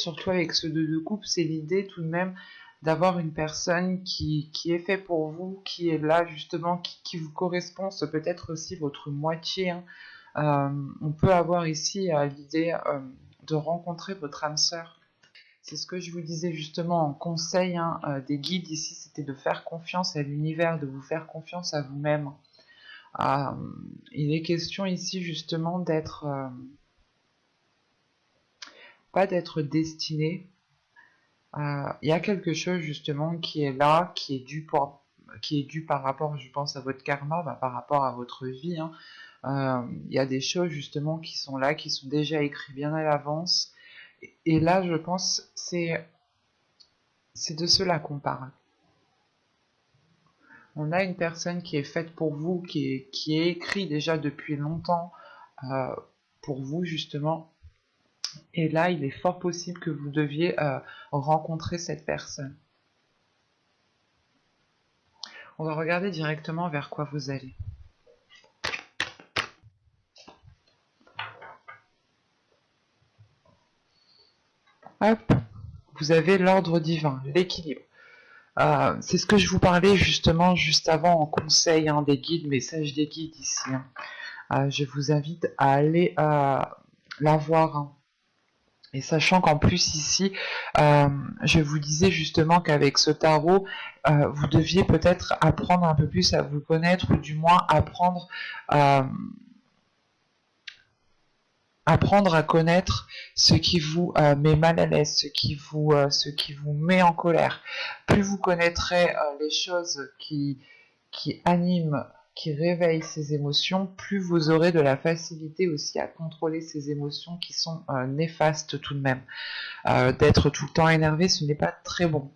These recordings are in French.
surtout avec ce 2 de coupe, c'est l'idée tout de même d'avoir une personne qui est fait pour vous, qui est là justement, qui vous correspond, c'est peut-être aussi votre moitié. Hein. On peut avoir ici l'idée de rencontrer votre âme sœur. C'est ce que je vous disais justement en conseil des guides ici, c'était de faire confiance à l'univers, de vous faire confiance à vous-même. Il est question ici justement d'être, pas d'être destiné. Il y a quelque chose justement qui est là, qui est dû par rapport, je pense, à votre karma, par rapport à votre vie. Il y a des choses justement qui sont là, qui sont déjà écrites bien à l'avance. Et là, je pense, c'est de cela qu'on parle. On a une personne qui est faite pour vous, qui est écrite déjà depuis longtemps pour vous justement. Et là, il est fort possible que vous deviez rencontrer cette personne. On va regarder directement vers quoi vous allez. Hop, vous avez l'ordre divin, l'équilibre. C'est ce que je vous parlais justement juste avant en conseil des guides, message des guides ici. Je vous invite à aller la voir. Et sachant qu'en plus ici, je vous disais justement qu'avec ce tarot, vous deviez peut-être apprendre un peu plus à vous connaître, ou du moins apprendre à connaître ce qui vous met mal à l'aise, ce qui vous met en colère. Plus vous connaîtrez les choses qui animent, qui réveillent ces émotions, plus vous aurez de la facilité aussi à contrôler ces émotions qui sont néfastes tout de même. D'être tout le temps énervé, ce n'est pas très bon.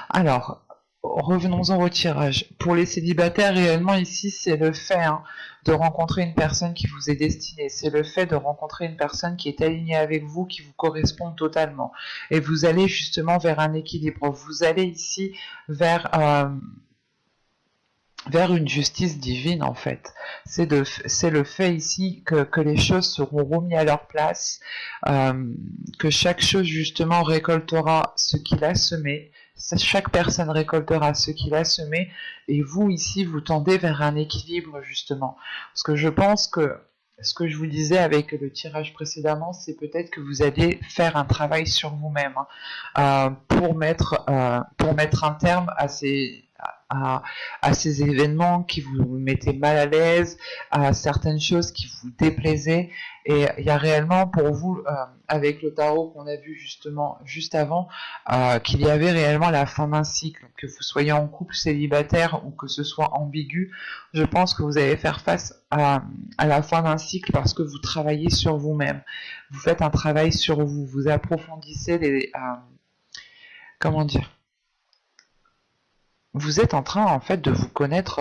Alors, revenons-en au tirage. Pour les célibataires, réellement ici, c'est le fait de rencontrer une personne qui vous est destinée. C'est le fait de rencontrer une personne qui est alignée avec vous, qui vous correspond totalement. Et vous allez justement vers un équilibre. Vous allez ici vers une justice divine en fait. C'est le fait ici que les choses seront remises à leur place, que chaque chose justement récoltera ce qu'il a semé, chaque personne récoltera ce qu'il a semé, et vous ici vous tendez vers un équilibre justement. Parce que je pense que ce que je vous disais avec le tirage précédemment, c'est peut-être que vous allez faire un travail sur vous-même pour mettre un terme à ces événements qui vous mettaient mal à l'aise, à certaines choses qui vous déplaisaient. Et il y a réellement pour vous, avec le tarot qu'on a vu justement juste avant, qu'il y avait réellement la fin d'un cycle, que vous soyez en couple célibataire ou que ce soit ambigu. Je pense que vous allez faire face à la fin d'un cycle parce que vous travaillez sur vous-même. Vous faites un travail sur vous, vous approfondissez comment dire, vous êtes en train en fait de vous connaître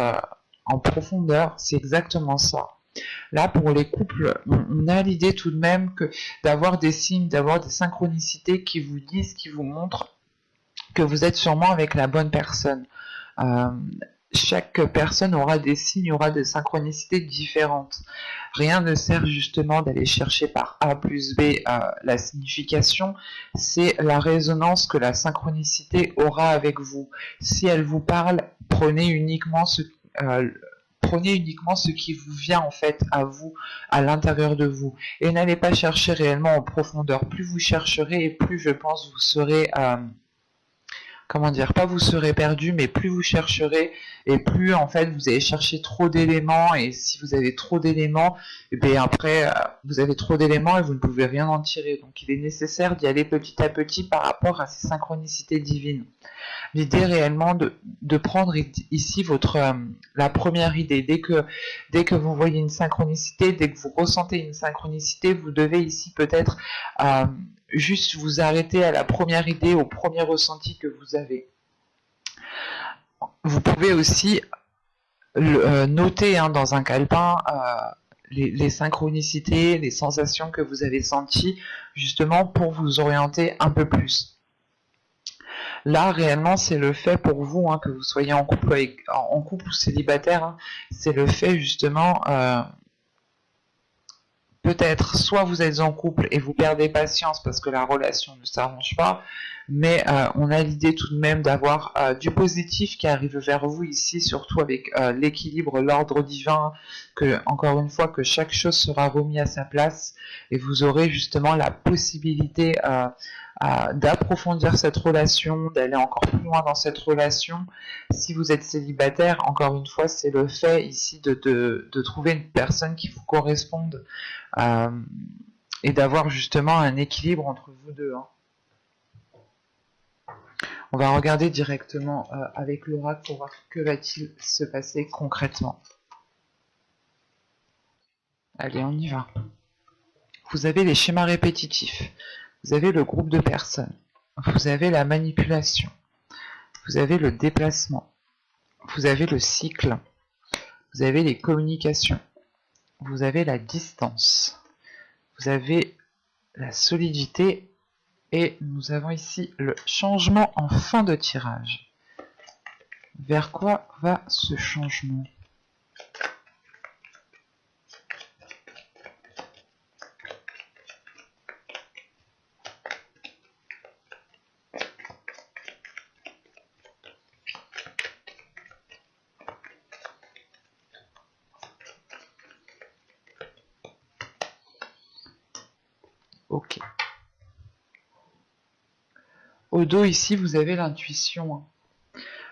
en profondeur, c'est exactement ça. Là, pour les couples, on a l'idée tout de même que d'avoir des signes, d'avoir des synchronicités qui vous disent, qui vous montrent que vous êtes sûrement avec la bonne personne. Chaque personne aura des signes, aura des synchronicités différentes. Rien ne sert justement d'aller chercher par A plus B la signification, c'est la résonance que la synchronicité aura avec vous. Si elle vous parle, prenez uniquement ce qui vous vient en fait à vous, à l'intérieur de vous, et n'allez pas chercher réellement en profondeur. Plus vous chercherez et plus je pense vous serez comment dire, pas vous serez perdu, mais plus vous chercherez et plus en fait vous allez chercher trop d'éléments, et si vous avez trop d'éléments, et bien après vous avez trop d'éléments et vous ne pouvez rien en tirer. Donc il est nécessaire d'y aller petit à petit par rapport à ces synchronicités divines. L'idée réellement de prendre ici la première idée. Dès que vous voyez une synchronicité, dès que vous ressentez une synchronicité, vous devez ici peut-être juste vous arrêter à la première idée, au premier ressenti que vous avez. Vous pouvez aussi noter dans un calepin les synchronicités, les sensations que vous avez senties, justement pour vous orienter un peu plus. Là, réellement, c'est le fait pour vous, que vous soyez en couple ou célibataire, c'est le fait justement peut-être soit vous êtes en couple et vous perdez patience parce que la relation ne s'arrange pas, mais on a l'idée tout de même d'avoir du positif qui arrive vers vous ici, surtout avec l'équilibre, l'ordre divin, que encore une fois que chaque chose sera remise à sa place et vous aurez justement la possibilité d'approfondir cette relation, d'aller encore plus loin dans cette relation. Si vous êtes célibataire, encore une fois, c'est le fait ici de trouver une personne qui vous corresponde et d'avoir justement un équilibre entre vous deux. Hein. On va regarder directement avec l'oracle pour voir que va-t-il se passer concrètement. Allez, on y va. Vous avez les schémas répétitifs. Vous avez le groupe de personnes. Vous avez la manipulation. Vous avez le déplacement. Vous avez le cycle. Vous avez les communications. Vous avez la distance. Vous avez la solidité. Et nous avons ici le changement en fin de tirage. Vers quoi va ce changement ? Ok. Au dos ici, vous avez l'intuition.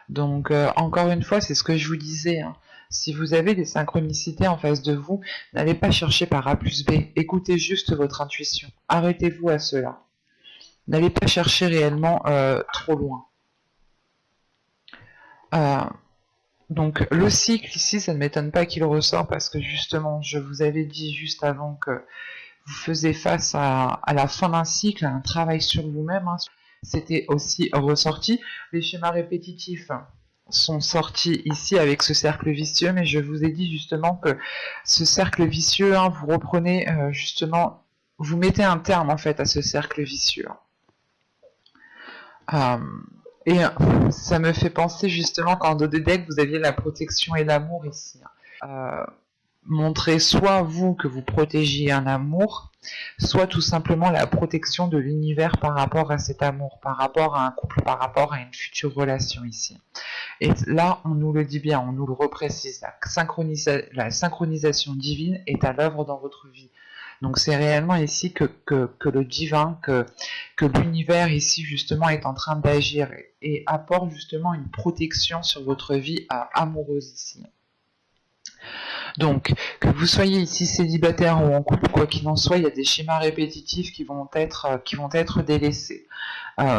Donc, encore une fois, c'est ce que je vous disais. Si vous avez des synchronicités en face de vous, n'allez pas chercher par A plus B. Écoutez juste votre intuition. Arrêtez-vous à cela. N'allez pas chercher réellement trop loin. Donc, le cycle ici, ça ne m'étonne pas qu'il ressort parce que justement, je vous avais dit juste avant que vous faisiez face à la fin d'un cycle, à un travail sur vous-même. C'était aussi ressorti. Les schémas répétitifs sont sortis ici avec ce cercle vicieux, mais je vous ai dit justement que ce cercle vicieux, vous reprenez justement, vous mettez un terme en fait à ce cercle vicieux. Et ça me fait penser justement qu'en dos de deck, vous aviez la protection et l'amour ici. Montrez soit vous que vous protégiez un amour, soit tout simplement la protection de l'univers par rapport à cet amour, par rapport à un couple, par rapport à une future relation ici. Et là, on nous le dit bien, on nous le reprécise, la synchronisation divine est à l'œuvre dans votre vie. Donc c'est réellement ici que le divin, que l'univers ici justement est en train d'agir et apporte justement une protection sur votre vie amoureuse ici. Donc, que vous soyez ici célibataire ou en couple, quoi qu'il en soit, il y a des schémas répétitifs qui vont être délaissés.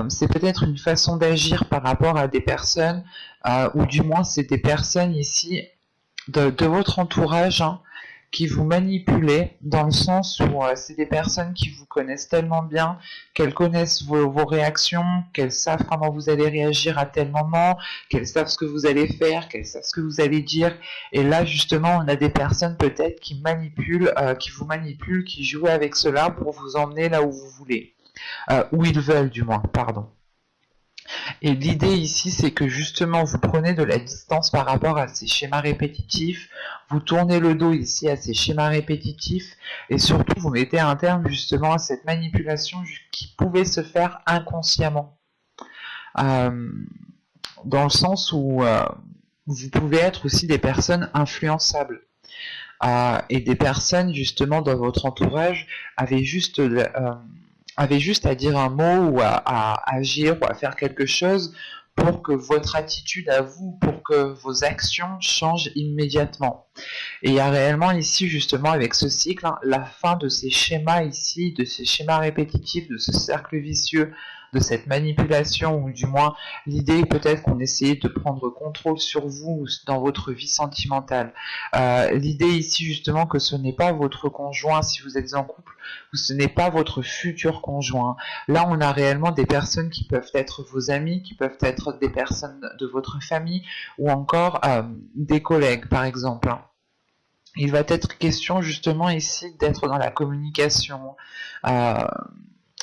C'est peut-être une façon d'agir par rapport à des personnes, ou du moins c'est des personnes ici de votre entourage qui vous manipulent, dans le sens où c'est des personnes qui vous connaissent tellement bien, qu'elles connaissent vos réactions, qu'elles savent comment vous allez réagir à tel moment, qu'elles savent ce que vous allez faire, qu'elles savent ce que vous allez dire. Et là, justement, on a des personnes peut-être qui vous manipulent, qui jouent avec cela pour vous emmener là où vous voulez. Où ils veulent, du moins, pardon. Et l'idée ici, c'est que justement, vous prenez de la distance par rapport à ces schémas répétitifs, vous tournez le dos ici à ces schémas répétitifs, et surtout, vous mettez un terme justement à cette manipulation qui pouvait se faire inconsciemment. Dans le sens où vous pouvez être aussi des personnes influençables. Et des personnes, justement, dans votre entourage, avaient juste à dire un mot ou à agir ou à faire quelque chose pour que votre attitude à vous, pour que vos actions changent immédiatement. Et il y a réellement ici, justement, avec ce cycle, la fin de ces schémas ici, de ces schémas répétitifs, de ce cercle vicieux, de cette manipulation, ou du moins l'idée peut-être qu'on essayait de prendre contrôle sur vous dans votre vie sentimentale. L'idée ici justement que ce n'est pas votre conjoint si vous êtes en couple, ou ce n'est pas votre futur conjoint. Là on a réellement des personnes qui peuvent être vos amis, qui peuvent être des personnes de votre famille, ou encore des collègues par exemple. Il va être question justement ici d'être dans la communication.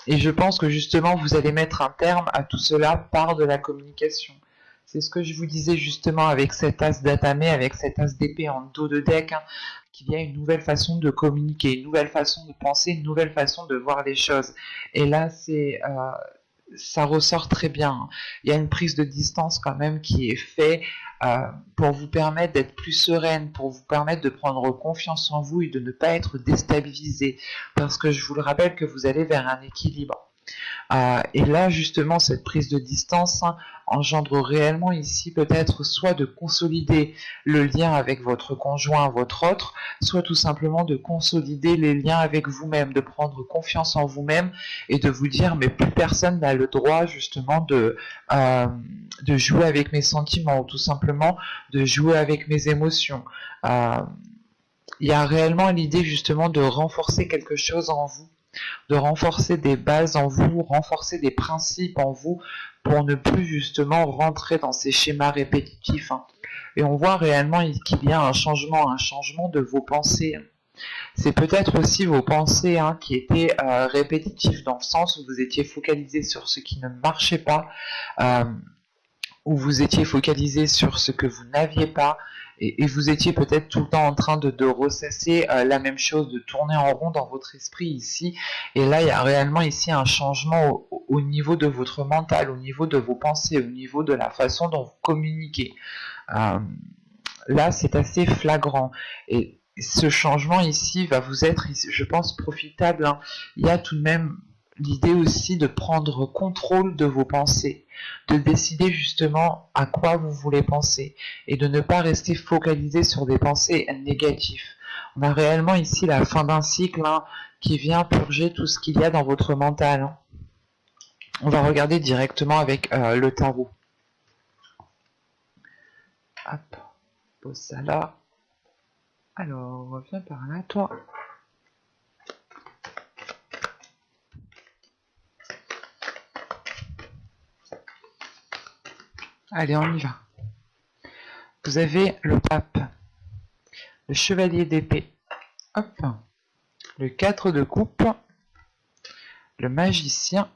Et je pense que justement vous allez mettre un terme à tout cela par de la communication. C'est ce que je vous disais justement avec cet as d'Atame, avec cet as d'épée en dos de deck, hein, qu'il y a une nouvelle façon de communiquer, une nouvelle façon de penser, une nouvelle façon de voir les choses. Et là, ça ressort très bien. Il y a une prise de distance quand même qui est faite pour vous permettre d'être plus sereine, pour vous permettre de prendre confiance en vous et de ne pas être déstabilisé. Parce que je vous le rappelle que vous allez vers un équilibre. Et là, justement, cette prise de distance engendre réellement ici peut-être soit de consolider le lien avec votre conjoint, votre autre, soit tout simplement de consolider les liens avec vous-même, de prendre confiance en vous-même et de vous dire mais plus personne n'a le droit justement de jouer avec mes sentiments ou tout simplement de jouer avec mes émotions. Il y a réellement l'idée justement de renforcer quelque chose en vous, de renforcer des bases en vous, renforcer des principes en vous pour ne plus justement rentrer dans ces schémas répétitifs. Et on voit réellement qu'il y a un changement de vos pensées. C'est peut-être aussi vos pensées qui étaient répétitives dans le sens où vous étiez focalisé sur ce qui ne marchait pas, où vous étiez focalisé sur ce que vous n'aviez pas, et vous étiez peut-être tout le temps en train de ressasser la même chose, de tourner en rond dans votre esprit ici. Et là, il y a réellement ici un changement au niveau de votre mental, au niveau de vos pensées, au niveau de la façon dont vous communiquez. Là, c'est assez flagrant. Et ce changement ici va vous être, je pense, profitable. Il y a tout de même l'idée aussi de prendre contrôle de vos pensées, de décider justement à quoi vous voulez penser et de ne pas rester focalisé sur des pensées négatives. On a réellement ici la fin d'un cycle qui vient purger tout ce qu'il y a dans votre mental. On va regarder directement avec le tarot. Hop, pose ça là. Alors, reviens par là, toi. Allez, on y va. Vous avez le pape, le chevalier d'épée, hop, le 4 de coupe, le magicien,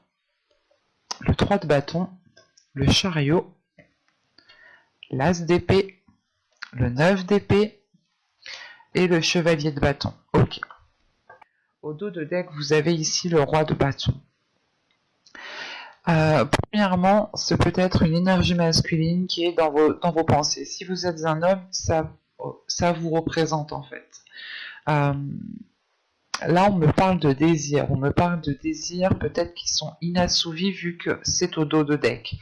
le 3 de bâton, le chariot, l'as d'épée, le 9 d'épée et le chevalier de bâton. Ok. Au dos de deck, vous avez ici le roi de bâton. Premièrement, c'est peut-être une énergie masculine qui est dans vos pensées. Si vous êtes un homme, ça vous représente en fait. Là, on me parle de désirs. On me parle de désirs peut-être qui sont inassouvis vu que c'est au dos de deck.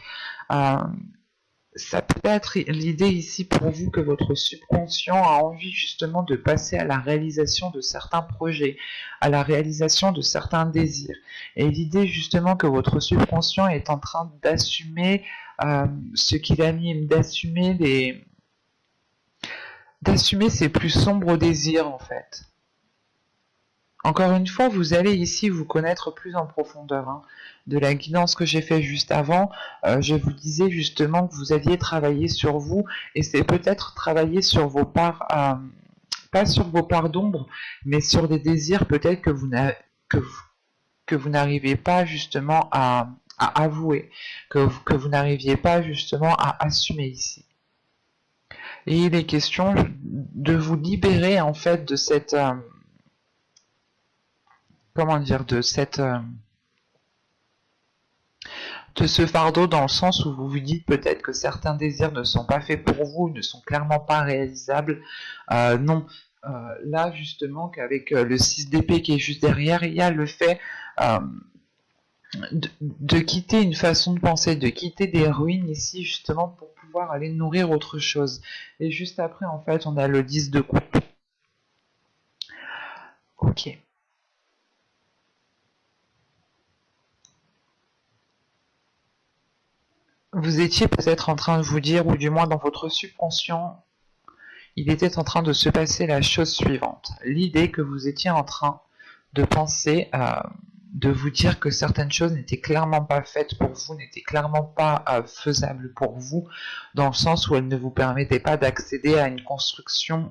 Ça peut être l'idée ici pour vous que votre subconscient a envie justement de passer à la réalisation de certains projets, à la réalisation de certains désirs. Et l'idée justement que votre subconscient est en train d'assumer ce qu'il anime, d'assumer ses plus sombres désirs en fait. Encore une fois, vous allez ici vous connaître plus en profondeur. De la guidance que j'ai fait juste avant, je vous disais justement que vous alliez travailler sur vous, et c'est peut-être travailler sur vos parts, pas sur vos parts d'ombre, mais sur des désirs peut-être que vous n'arrivez pas justement à avouer, que vous n'arriviez pas justement à assumer ici. Et il est question de vous libérer en fait de cette... de ce fardeau, dans le sens où vous vous dites peut-être que certains désirs ne sont pas faits pour vous, ne sont clairement pas réalisables. Non, là justement qu'avec le 6 d'épée qui est juste derrière, il y a le fait de quitter une façon de penser, de quitter des ruines ici justement pour pouvoir aller nourrir autre chose. Et juste après en fait on a le 10 de coupe. Ok. Vous étiez peut-être en train de vous dire, ou du moins dans votre subconscient, il était en train de se passer la chose suivante. L'idée que vous étiez en train de penser, de vous dire que certaines choses n'étaient clairement pas faites pour vous, n'étaient clairement pas faisables pour vous, dans le sens où elles ne vous permettaient pas d'accéder à une construction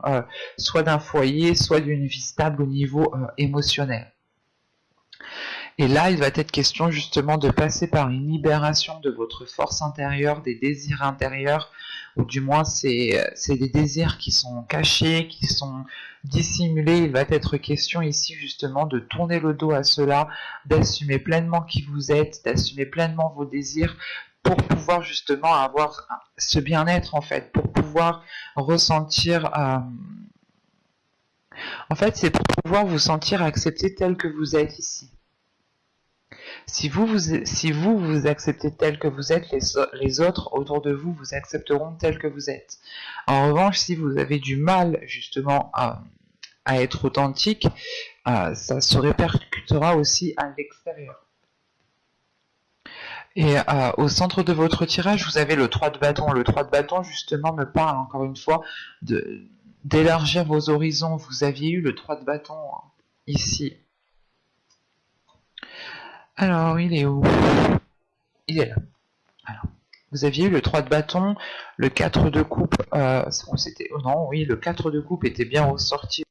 soit d'un foyer, soit d'une vie stable au niveau émotionnel. Et là, il va être question justement de passer par une libération de votre force intérieure, des désirs intérieurs, ou du moins c'est des désirs qui sont cachés, qui sont dissimulés. Il va être question ici justement de tourner le dos à cela, d'assumer pleinement qui vous êtes, d'assumer pleinement vos désirs, pour pouvoir justement avoir ce bien-être en fait, pour pouvoir ressentir... En fait, c'est pour pouvoir vous sentir accepté tel que vous êtes ici. Si vous acceptez tel que vous êtes, les autres autour de vous vous accepteront tel que vous êtes. En revanche, si vous avez du mal justement à être authentique, ça se répercutera aussi à l'extérieur. Et au centre de votre tirage, vous avez le 3 de bâton. Le 3 de bâton, justement, me parle encore une fois d'élargir vos horizons. Vous aviez eu le 3 de bâton ici. Alors, il est où? Il est là. Alors, vous aviez eu le 3 de bâton, le 4 de coupe, c'était... Oh non, oui, le 4 de coupe était bien ressorti.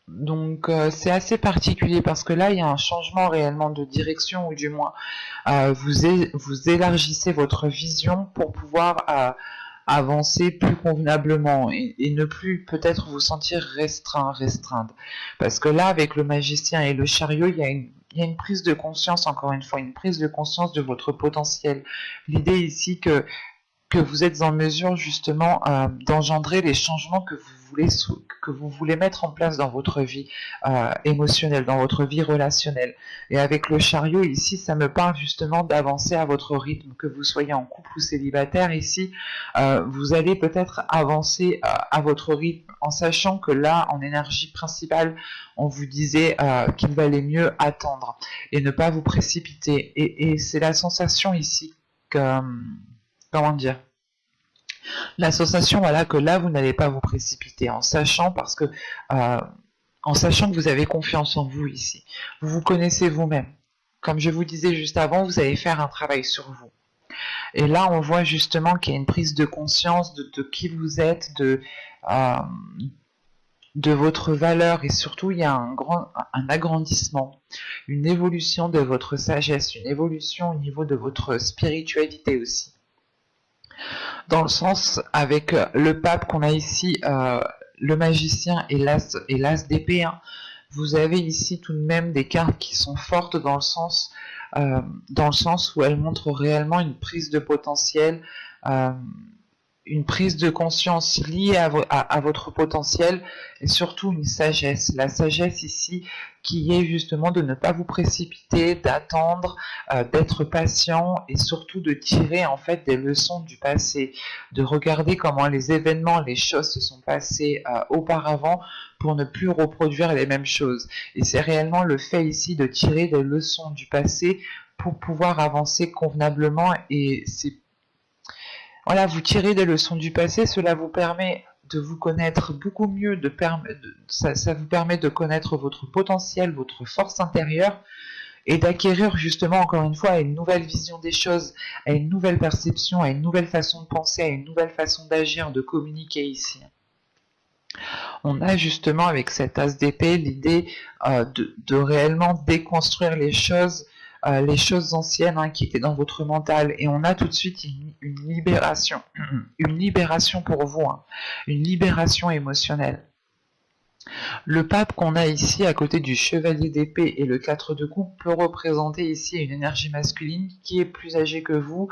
Donc c'est assez particulier parce que là il y a un changement réellement de direction, ou du moins vous élargissez votre vision pour pouvoir avancer plus convenablement et ne plus peut-être vous sentir restreindre. Parce que là avec le magicien et le chariot, il y a une prise de conscience, encore une fois, une prise de conscience de votre potentiel. L'idée ici que vous êtes en mesure justement d'engendrer les changements que vous voulez mettre en place dans votre vie émotionnelle, dans votre vie relationnelle. Et avec le chariot ici, ça me parle justement d'avancer à votre rythme, que vous soyez en couple ou célibataire. Ici, vous allez peut-être avancer à votre rythme, en sachant que là, en énergie principale, on vous disait qu'il valait mieux attendre et ne pas vous précipiter. Et c'est la sensation ici que... comment dire, la sensation, voilà, que là vous n'allez pas vous précipiter, en sachant que vous avez confiance en vous ici. Vous vous connaissez vous-même. Comme je vous disais juste avant, vous allez faire un travail sur vous. Et là, on voit justement qu'il y a une prise de conscience de qui vous êtes, de votre valeur, et surtout il y a un agrandissement, une évolution de votre sagesse, une évolution au niveau de votre spiritualité aussi. Dans le sens, avec le pape qu'on a ici, le magicien et l'as d'épée, hein, vous avez ici tout de même des cartes qui sont fortes dans le sens où elles montrent réellement une prise de potentiel, une prise de conscience liée à votre potentiel, et surtout une sagesse. La sagesse ici qui est justement de ne pas vous précipiter, d'attendre, d'être patient, et surtout de tirer en fait des leçons du passé, de regarder comment les événements, les choses se sont passées auparavant pour ne plus reproduire les mêmes choses. Et c'est réellement le fait ici de tirer des leçons du passé pour pouvoir avancer convenablement, et c'est voilà, vous tirez des leçons du passé, cela vous permet de vous connaître beaucoup mieux, ça vous permet de connaître votre potentiel, votre force intérieure, et d'acquérir justement, encore une fois, à une nouvelle vision des choses, à une nouvelle perception, à une nouvelle façon de penser, à une nouvelle façon d'agir, de communiquer ici. On a justement avec cet as d'épée l'idée de réellement déconstruire les choses anciennes, hein, qui étaient dans votre mental, et on a tout de suite une libération, pour vous, hein, une libération émotionnelle. Le pape qu'on a ici à côté du chevalier d'épée et le 4 de coupe peut représenter ici une énergie masculine qui est plus âgée que vous,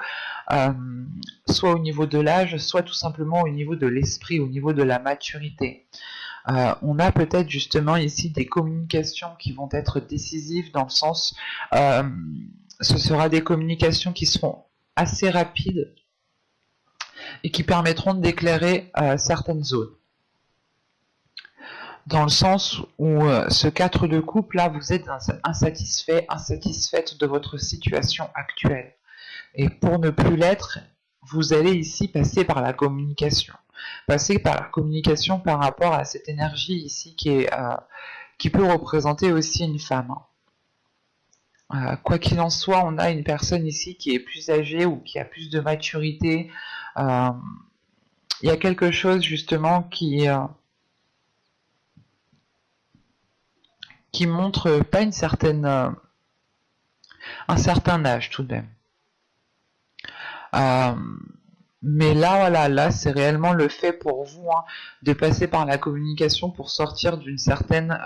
soit au niveau de l'âge, soit tout simplement au niveau de l'esprit, au niveau de la maturité. On a peut-être justement ici des communications qui vont être décisives, dans le sens, ce sera des communications qui seront assez rapides et qui permettront d'éclairer certaines zones. Dans le sens où ce 4 de coupe là, vous êtes insatisfaite de votre situation actuelle. Et pour ne plus l'être, vous allez ici passer par la communication. Passer par la communication par rapport à cette énergie ici qui peut représenter aussi une femme. Quoi qu'il en soit, on a une personne ici qui est plus âgée ou qui a plus de maturité. Il y a quelque chose justement qui qui montre pas une certaine, un certain âge tout de même. Mais là, voilà, là, c'est réellement le fait pour vous de passer par la communication pour sortir d'une certaine,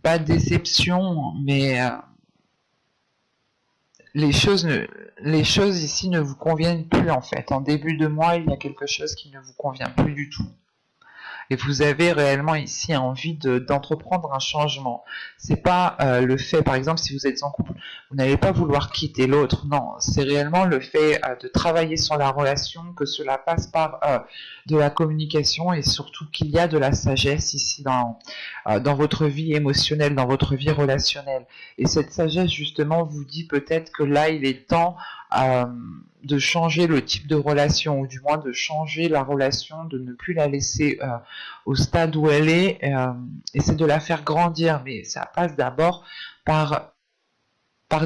pas déception, mais les choses ici ne vous conviennent plus en fait. En début de mois, il y a quelque chose qui ne vous convient plus du tout. Et vous avez réellement ici envie d'entreprendre un changement. C'est pas le fait, par exemple, si vous êtes en couple, vous n'allez pas vouloir quitter l'autre. Non, c'est réellement le fait de travailler sur la relation, que cela passe par de la communication et surtout qu'il y a de la sagesse ici dans votre vie émotionnelle, dans votre vie relationnelle. Et cette sagesse, justement, vous dit peut-être que là, il est temps de changer le type de relation, ou du moins de changer la relation, de ne plus la laisser au stade où elle est, et c'est de la faire grandir, mais ça passe d'abord par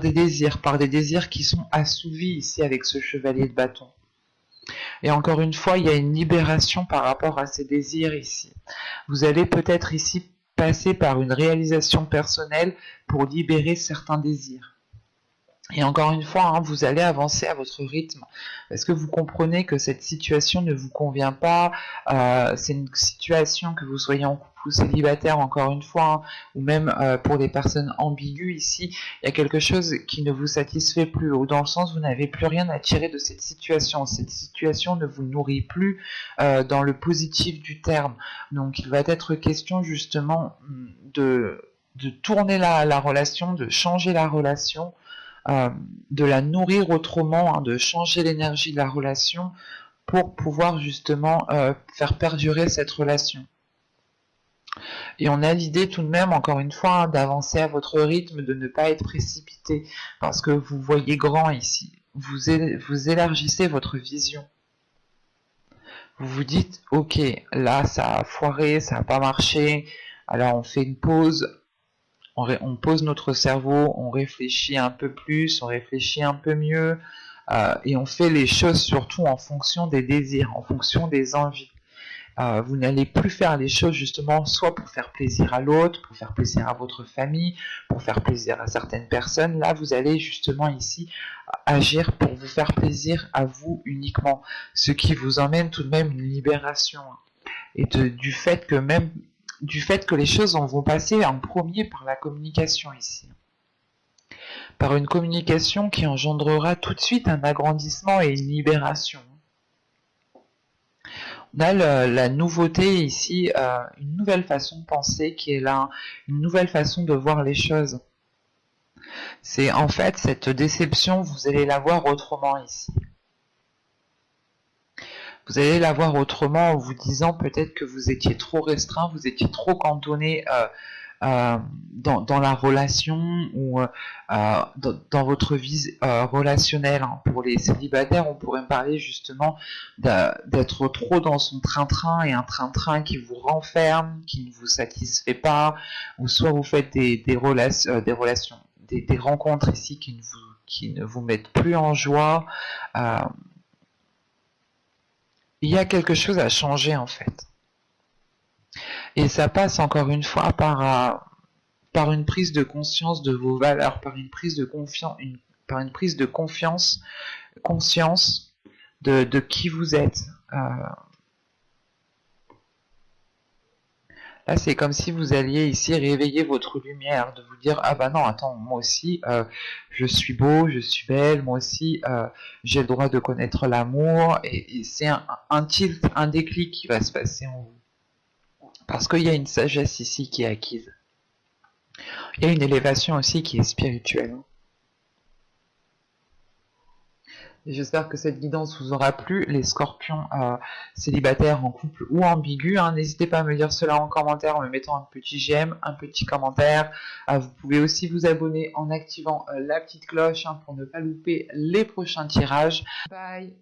des désirs qui sont assouvis ici avec ce chevalier de bâton. Et encore une fois, il y a une libération par rapport à ces désirs ici. Vous allez peut-être ici passer par une réalisation personnelle pour libérer certains désirs. Et encore une fois, vous allez avancer à votre rythme. Est-ce que vous comprenez que cette situation ne vous convient pas? C'est une situation que vous soyez en couple ou célibataire, encore une fois, ou même pour les personnes ambiguës ici, il y a quelque chose qui ne vous satisfait plus, ou dans le sens vous n'avez plus rien à tirer de cette situation. Cette situation ne vous nourrit plus dans le positif du terme. Donc il va être question justement de tourner la relation, de changer la relation, de la nourrir autrement, de changer l'énergie de la relation pour pouvoir justement faire perdurer cette relation. Et on a l'idée tout de même, encore une fois, d'avancer à votre rythme, de ne pas être précipité, parce que vous voyez grand ici. Vous élargissez votre vision. Vous vous dites, ok, là ça a foiré, ça n'a pas marché, alors on fait une pause, on pose notre cerveau, on réfléchit un peu plus, on réfléchit un peu mieux, et on fait les choses surtout en fonction des désirs, en fonction des envies. Vous n'allez plus faire les choses justement soit pour faire plaisir à l'autre, pour faire plaisir à votre famille, pour faire plaisir à certaines personnes. Là, vous allez justement ici agir pour vous faire plaisir à vous uniquement, ce qui vous emmène tout de même une libération. Et du fait que les choses vont passer en premier par la communication ici. Par une communication qui engendrera tout de suite un agrandissement et une libération. On a la nouveauté ici, une nouvelle façon de penser qui est là, une nouvelle façon de voir les choses. C'est en fait cette déception, vous allez la voir autrement ici. Vous allez la voir autrement en vous disant peut-être que vous étiez trop restreint, vous étiez trop cantonné dans la relation ou dans votre vie relationnelle. Pour les célibataires, on pourrait parler justement d'être trop dans son train-train et un train-train qui vous renferme, qui ne vous satisfait pas, ou soit vous faites des rencontres ici qui ne vous mettent plus en joie. Il y a quelque chose à changer en fait. Et ça passe encore une fois par une prise de conscience de vos valeurs, par une prise de confiance, conscience de qui vous êtes. Là, c'est comme si vous alliez ici réveiller votre lumière, de vous dire, ah bah non, attends, moi aussi, je suis beau, je suis belle, moi aussi, j'ai le droit de connaître l'amour, et c'est un tilt, un déclic qui va se passer en vous. Parce qu'il y a une sagesse ici qui est acquise. Il y a une élévation aussi qui est spirituelle. J'espère que cette guidance vous aura plu, les scorpions célibataires en couple ou ambigus. N'hésitez pas à me dire cela en commentaire en me mettant un petit j'aime, un petit commentaire. Vous pouvez aussi vous abonner en activant la petite cloche pour ne pas louper les prochains tirages. Bye!